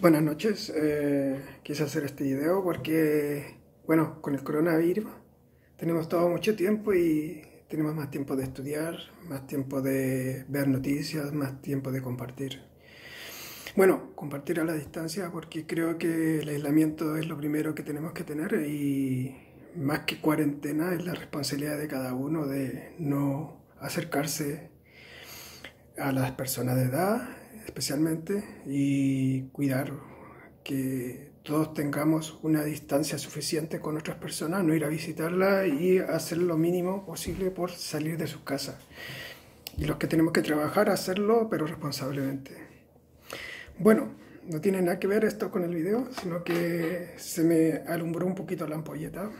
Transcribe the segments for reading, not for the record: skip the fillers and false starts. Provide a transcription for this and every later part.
Buenas noches, quise hacer este video porque, bueno, con el coronavirus tenemos todo mucho tiempo y tenemos más tiempo de estudiar, más tiempo de ver noticias, más tiempo de compartir. Bueno, compartir a la distancia porque creo que el aislamiento es lo primero que tenemos que tener y más que cuarentena es la responsabilidad de cada uno de no acercarse a las personas de edad especialmente y cuidar que todos tengamos una distancia suficiente con otras personas, no ir a visitarla y hacer lo mínimo posible por salir de sus casas. Y los que tenemos que trabajar, hacerlo, pero responsablemente. Bueno, no tiene nada que ver esto con el video, sino que se me alumbró un poquito la ampolleta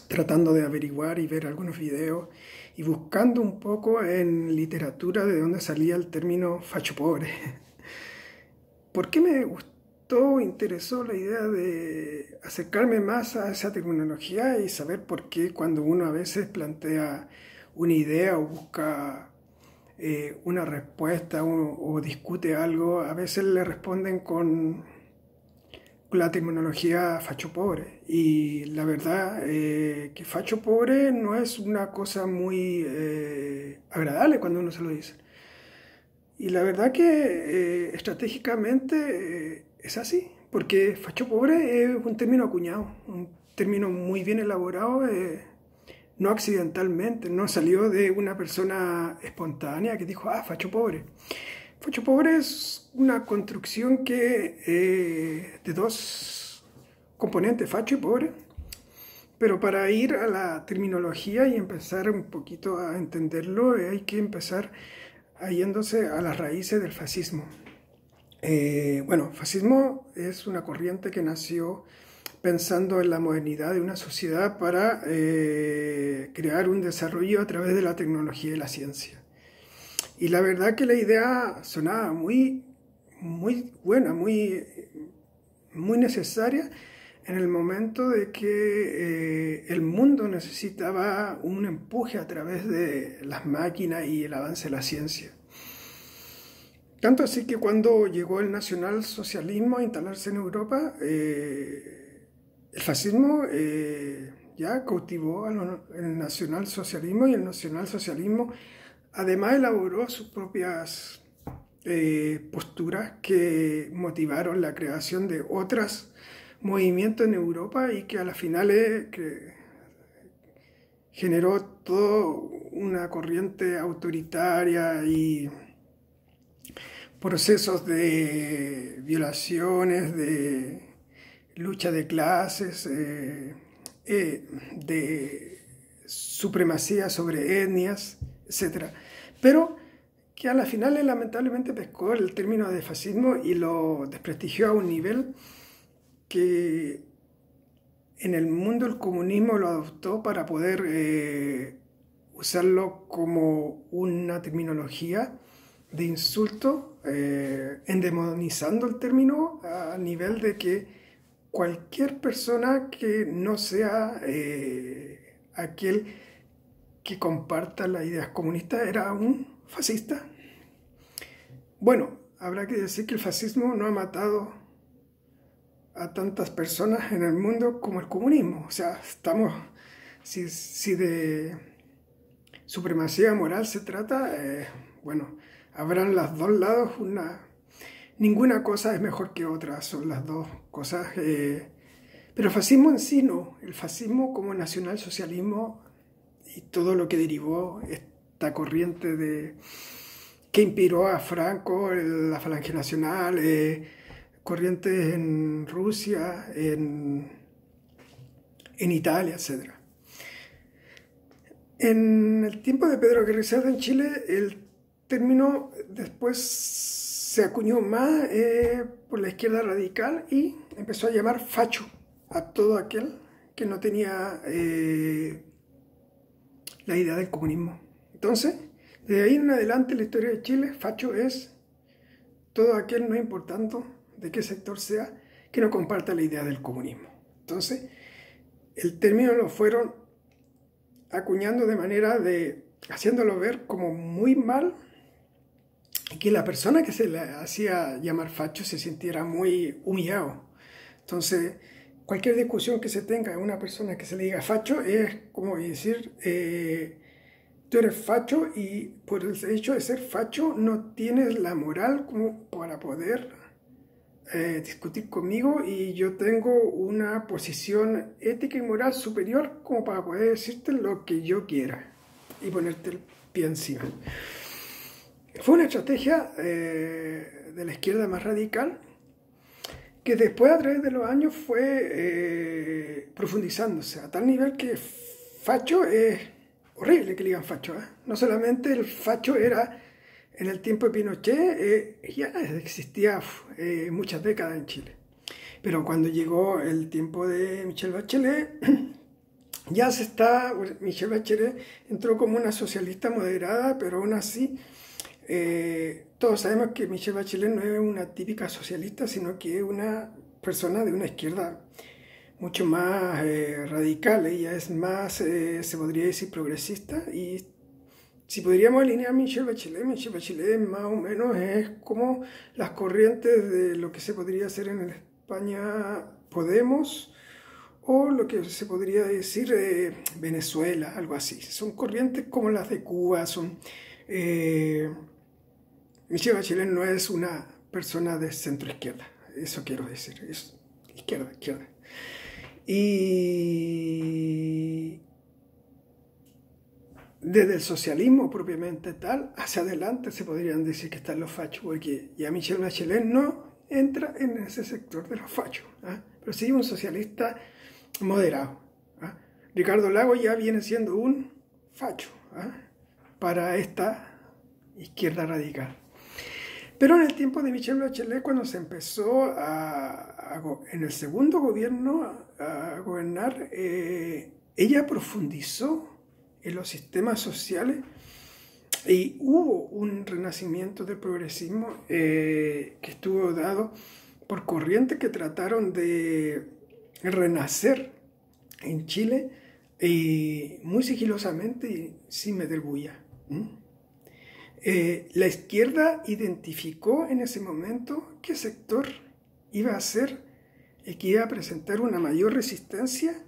tratando de averiguar y ver algunos videos y buscando un poco en literatura de dónde salía el término facho pobre. ¿Por qué me gustó, interesó la idea de acercarme más a esa terminología y saber por qué cuando uno a veces plantea una idea o busca una respuesta o discute algo, a veces le responden con la terminología facho pobre? Y la verdad que facho pobre no es una cosa muy agradable cuando uno se lo dice. Y la verdad que estratégicamente es así, porque facho pobre es un término acuñado, un término muy bien elaborado, no accidentalmente, no salió de una persona espontánea que dijo, ah, facho pobre. Facho pobre es una construcción de dos componentes, facho y pobre. Pero para ir a la terminología y empezar un poquito a entenderlo, hay que empezar yéndose a las raíces del fascismo. Bueno, fascismo es una corriente que nació pensando en la modernidad de una sociedad para crear un desarrollo a través de la tecnología y la ciencia. Y la verdad que la idea sonaba muy buena, muy necesaria en el momento de que el mundo necesitaba un empuje a través de las máquinas y el avance de la ciencia. Tanto así que cuando llegó el nacionalsocialismo a instalarse en Europa, el fascismo ya cautivó al nacionalsocialismo, y el nacionalsocialismo además elaboró sus propias posturas que motivaron la creación de otros movimientos en Europa y que a las finales generó toda una corriente autoritaria y procesos de violaciones, de lucha de clases, de supremacía sobre etnias, etc. Pero que a la final lamentablemente pescó el término de fascismo y lo desprestigió a un nivel que en el mundo el comunismo lo adoptó para poder usarlo como una terminología de insulto, endemonizando el término a nivel de que cualquier persona que no sea aquel que comparta las ideas comunistas era un fascista. Bueno, habrá que decir que el fascismo no ha matado a tantas personas en el mundo como el comunismo. O sea, si de supremacía moral se trata, bueno, habrán los dos lados, ninguna cosa es mejor que otra, son las dos cosas. Pero el fascismo en sí no, el fascismo como nacionalsocialismo y todo lo que derivó esta corriente que inspiró a Franco, la Falange Nacional, corrientes en Rusia, en Italia, etc. En el tiempo de Pedro Aguirre Cerda en Chile, el término después se acuñó más por la izquierda radical y empezó a llamar facho a todo aquel que no tenía la idea del comunismo. Entonces, de ahí en adelante en la historia de Chile, facho es todo aquel, no importando de qué sector sea, que no comparta la idea del comunismo. Entonces, el término lo fueron acuñando de manera de haciéndolo ver como muy mal que la persona que se le hacía llamar facho se sintiera muy humillado. Entonces, cualquier discusión que se tenga en una persona que se le diga facho es como decir, tú eres facho y por el hecho de ser facho no tienes la moral como para poder discutir conmigo, y yo tengo una posición ética y moral superior como para poder decirte lo que yo quiera y ponerte el pie encima. Fue una estrategia de la izquierda más radical que después a través de los años fue profundizándose a tal nivel que facho es horrible que le digan facho, ¿eh? No solamente el facho era en el tiempo de Pinochet, ya existía muchas décadas en Chile, pero cuando llegó el tiempo de Michelle Bachelet, Michelle Bachelet entró como una socialista moderada, pero aún así todos sabemos que Michelle Bachelet no es una típica socialista, sino que es una persona de una izquierda mucho más radical. Ella es más, se podría decir, progresista. Y si podríamos alinear a Michelle Bachelet más o menos es como las corrientes de lo que se podría hacer en España Podemos, o lo que se podría decir Venezuela, algo así. Son corrientes como las de Cuba, son... Michelle Bachelet no es una persona de centro izquierda, eso quiero decir, es izquierda. Y desde el socialismo propiamente tal, hacia adelante se podrían decir que están los fachos, porque ya Michelle Bachelet no entra en ese sector de los fachos, ¿eh? Pero sí un socialista moderado, ¿eh? Ricardo Lagos ya viene siendo un facho, ¿eh? Para esta izquierda radical. Pero en el tiempo de Michelle Bachelet, cuando se empezó en el segundo gobierno a gobernar, ella profundizó en los sistemas sociales y hubo un renacimiento del progresismo que estuvo dado por corrientes que trataron de renacer en Chile muy sigilosamente y sin meter bulla. La izquierda identificó en ese momento qué sector iba a ser el que iba a presentar una mayor resistencia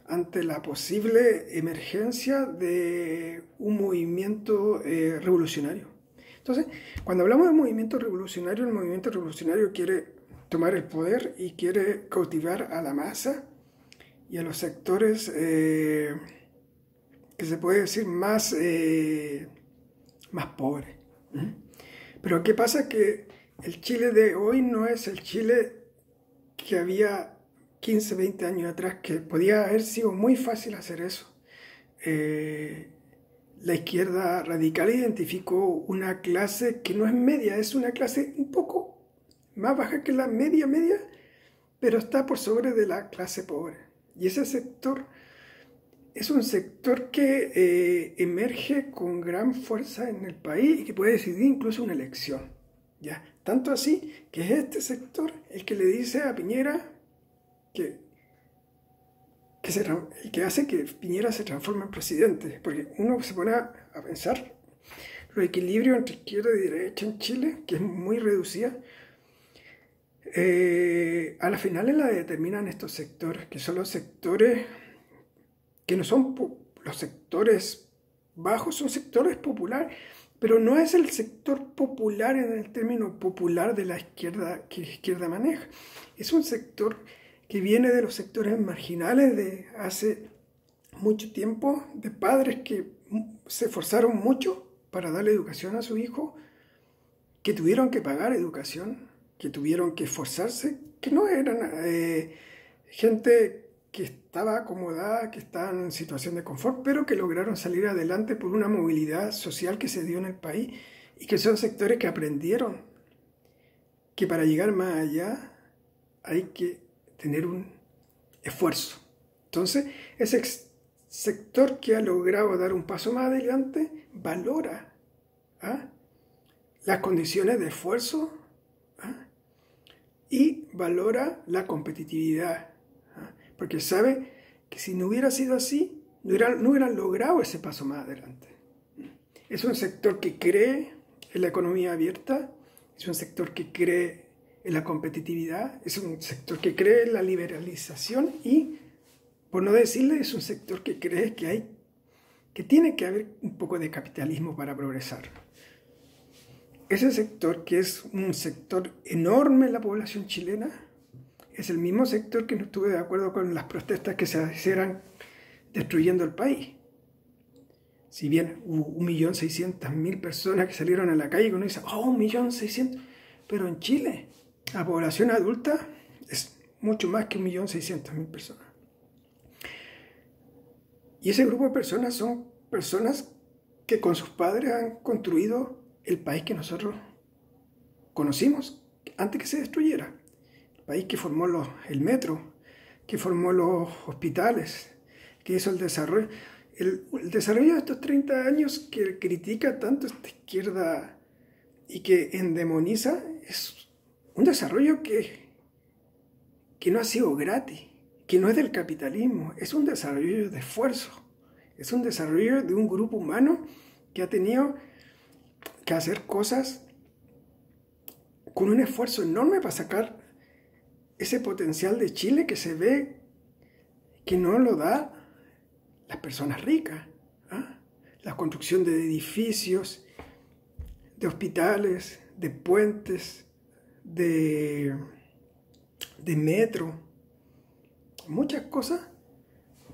ante la posible emergencia de un movimiento revolucionario. Entonces, cuando hablamos de movimiento revolucionario, el movimiento revolucionario quiere tomar el poder y quiere cautivar a la masa y a los sectores que se puede decir más pobres. Pero ¿qué pasa? Que el Chile de hoy no es el Chile que había 15, 20 años atrás, que podía haber sido muy fácil hacer eso. La izquierda radical identificó una clase que no es media, es una clase un poco más baja que la media, pero está por sobre de la clase pobre. Y ese sector es un sector que emerge con gran fuerza en el país y que puede decidir incluso una elección, ¿ya? Tanto así que es este sector el que le dice a Piñera el que hace que Piñera se transforme en presidente. Porque uno se pone a pensar los equilibrios entre izquierda y derecha en Chile, que es muy reducida. A las finales la determinan estos sectores, que son los sectores que no son los sectores bajos, son sectores populares, pero no es el sector popular en el término popular de la izquierda que la izquierda maneja. Es un sector que viene de los sectores marginales de hace mucho tiempo, de padres que se esforzaron mucho para darle educación a su hijo, que tuvieron que pagar educación, que tuvieron que esforzarse, que no eran gente que estaba acomodada, que estaba en situación de confort, pero que lograron salir adelante por una movilidad social que se dio en el país, y que son sectores que aprendieron que para llegar más allá hay que tener un esfuerzo. Entonces, ese sector que ha logrado dar un paso más adelante valora las condiciones de esfuerzo y valora la competitividad, porque sabe que si no hubiera sido así, no hubieran logrado ese paso más adelante. Es un sector que cree en la economía abierta, es un sector que cree en la competitividad, es un sector que cree en la liberalización y, por no decirle, es un sector que cree que tiene que haber un poco de capitalismo para progresar. Ese sector, que es un sector enorme en la población chilena, es el mismo sector que no estuve de acuerdo con las protestas que se hicieran destruyendo el país. Si bien hubo 1.600.000 personas que salieron a la calle, uno dice, oh, 1.600.000, pero en Chile la población adulta es mucho más que 1.600.000 personas. Y ese grupo de personas son personas que con sus padres han construido el país que nosotros conocimos antes que se destruyera. El país que formó el metro, que formó los hospitales, que hizo el desarrollo. El desarrollo de estos 30 años que critica tanto esta izquierda y que endemoniza es un desarrollo que no ha sido gratis, que no es del capitalismo, es un desarrollo de esfuerzo, es un desarrollo de un grupo humano que ha tenido que hacer cosas con un esfuerzo enorme para sacar ese potencial de Chile que se ve que no lo da las personas ricas. La construcción de edificios, de hospitales, de puentes, de metro. Muchas cosas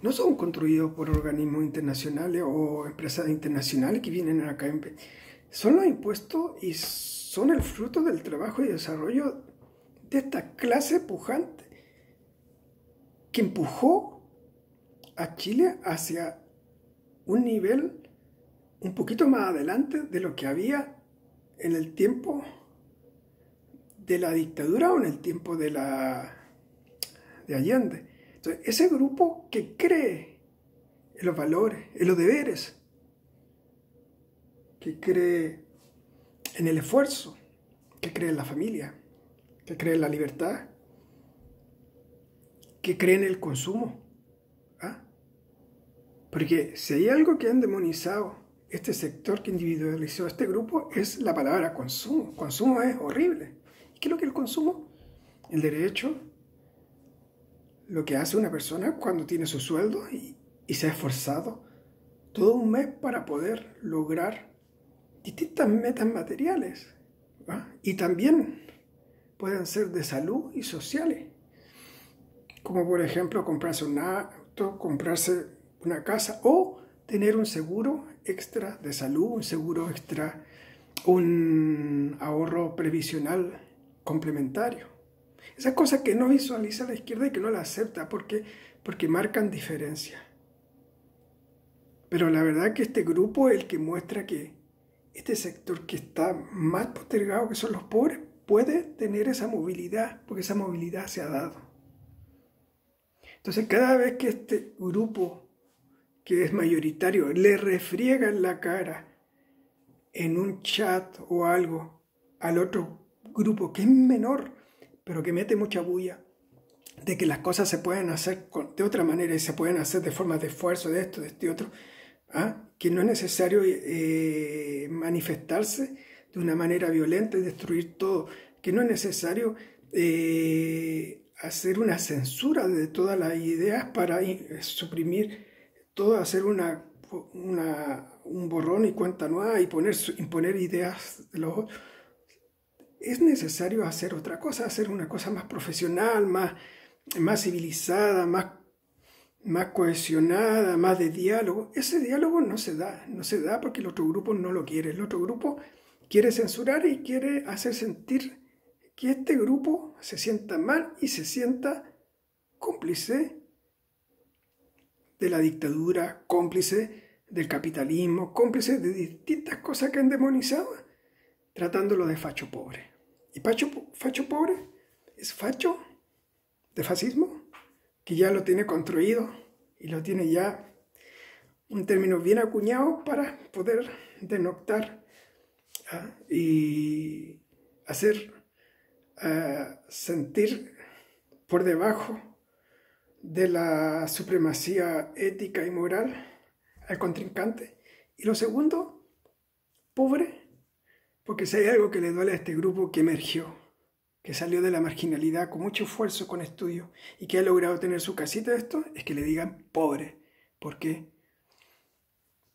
no son construidas por organismos internacionales o empresas internacionales que vienen acá. Son los impuestos y son el fruto del trabajo y desarrollo de esta clase pujante que empujó a Chile hacia un nivel un poquito más adelante de lo que había en el tiempo de la dictadura o en el tiempo de Allende. Entonces, ese grupo que cree en los valores, en los deberes, que cree en el esfuerzo, que cree en la familia, que cree en la libertad, que cree en el consumo. Porque si hay algo que han demonizado este sector que individualizó este grupo es la palabra consumo. Consumo es horrible. ¿Y qué es lo que es el consumo? El derecho, lo que hace una persona cuando tiene su sueldo y se ha esforzado todo un mes para poder lograr distintas metas materiales. Y también pueden ser de salud y sociales. Como por ejemplo comprarse un auto, comprarse una casa o tener un seguro extra de salud, un seguro extra, un ahorro previsional complementario. Esas cosas que no visualiza la izquierda y que no la acepta porque marcan diferencia. Pero la verdad que este grupo es el que muestra que este sector que está más postergado, que son los pobres, puede tener esa movilidad, porque esa movilidad se ha dado. Entonces cada vez que este grupo que es mayoritario le refriega en la cara en un chat o algo al otro grupo que es menor, pero que mete mucha bulla, de que las cosas se pueden hacer de otra manera y se pueden hacer de forma de esfuerzo, de esto, de este otro, que no es necesario manifestarse de una manera violenta y destruir todo, que no es necesario hacer una censura de todas las ideas para suprimir todo, hacer un borrón y cuenta nueva y imponer ideas de los otros. Es necesario hacer otra cosa, hacer una cosa más profesional, más civilizada, más cohesionada, más de diálogo. Ese diálogo no se da porque el otro grupo no lo quiere. El otro grupo quiere censurar y quiere hacer sentir que este grupo se sienta mal y se sienta cómplice de la dictadura, cómplice del capitalismo, cómplice de distintas cosas que han demonizado, tratándolo de facho pobre. Y facho pobre es facho de fascismo, que ya lo tiene construido y lo tiene ya un término bien acuñado para poder denoctar y hacer sentir por debajo de la supremacía ética y moral al contrincante. Y lo segundo, pobre, Porque si hay algo que le duele a este grupo que emergió, que salió de la marginalidad con mucho esfuerzo, con estudio, y que ha logrado tener su casita de esto, es que le digan pobre. ¿Por qué?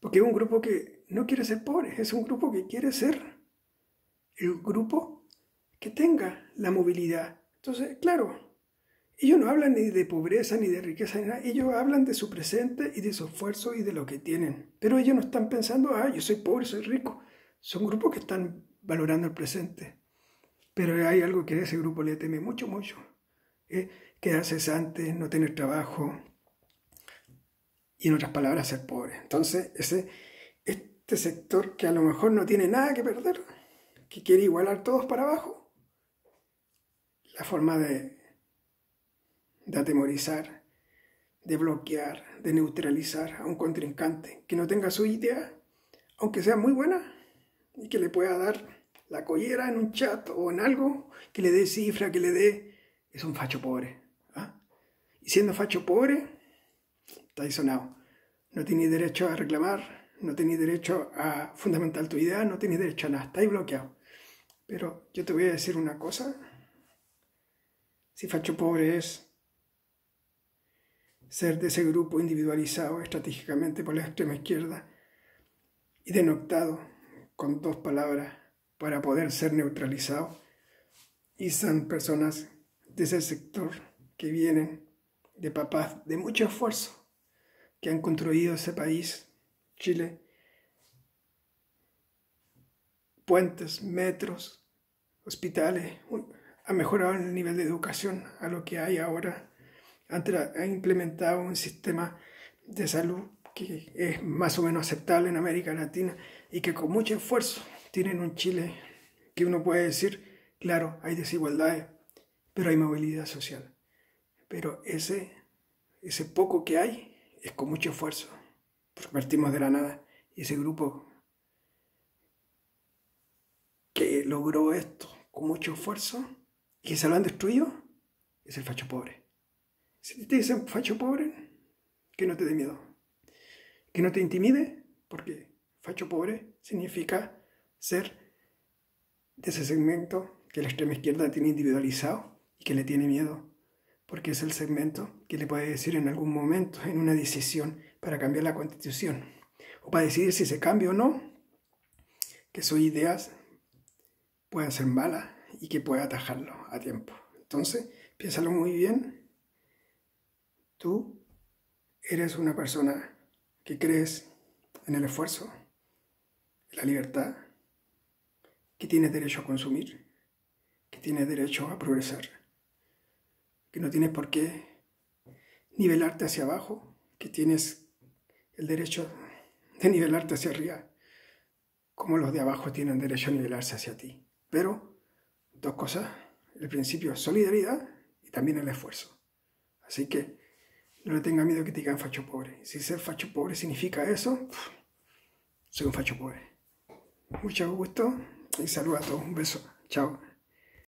Porque es un grupo que no quiere ser pobre, es un grupo que quiere ser el grupo que tenga la movilidad. Entonces, claro, ellos no hablan ni de pobreza ni de riqueza ni nada, ellos hablan de su presente y de su esfuerzo y de lo que tienen. Pero ellos no están pensando, yo soy pobre, soy rico. Son grupos que están valorando el presente. Pero hay algo que a ese grupo le teme mucho, mucho. Quedar cesante, no tener trabajo y en otras palabras ser pobre. Entonces, este sector que a lo mejor no tiene nada que perder, que quiere igualar todos para abajo, la forma de atemorizar, de bloquear, de neutralizar a un contrincante que no tenga su idea, aunque sea muy buena, y que le pueda dar la collera en un chat o en algo, que le dé cifra, que le dé... Es un facho pobre. Y siendo facho pobre, está disonado. No tienes derecho a reclamar, no tienes derecho a fundamentar tu idea, no tienes derecho a nada, estáis bloqueado. Pero yo te voy a decir una cosa. Si facho pobre es ser de ese grupo individualizado estratégicamente por la extrema izquierda y denoctado con 2 palabras para poder ser neutralizado, y son personas de ese sector que vienen de papás de mucho esfuerzo, que han construido ese país, Chile, puentes, metros, hospitales, ha mejorado el nivel de educación a lo que hay ahora, ha implementado un sistema de salud que es más o menos aceptable en América Latina y que con mucho esfuerzo tienen un Chile que uno puede decir, claro, hay desigualdades, pero hay movilidad social. Pero ese poco que hay es con mucho esfuerzo, porque partimos de la nada. Y ese grupo que logró esto con mucho esfuerzo y que se lo han destruido, es el facho pobre. Si te dicen facho pobre, que no te dé miedo, que no te intimide, porque facho pobre significa ser de ese segmento que la extrema izquierda tiene individualizado y que le tiene miedo, porque es el segmento que le puede decir en algún momento, en una decisión para cambiar la Constitución, o para decidir si se cambia o no, que sus ideas puedan ser malas y que pueda atajarlo a tiempo. Entonces, piénsalo muy bien. Tú eres una persona que crees en el esfuerzo, en la libertad, que tienes derecho a consumir, que tienes derecho a progresar, que no tienes por qué nivelarte hacia abajo, que tienes el derecho de nivelarte hacia arriba, como los de abajo tienen derecho a nivelarse hacia ti. Pero 2 cosas, el principio es solidaridad y también el esfuerzo. Así que no le tenga miedo que te digan facho pobre. Si ser facho pobre significa eso, soy un facho pobre. Mucho gusto y saludos a todos. Un beso. Chao.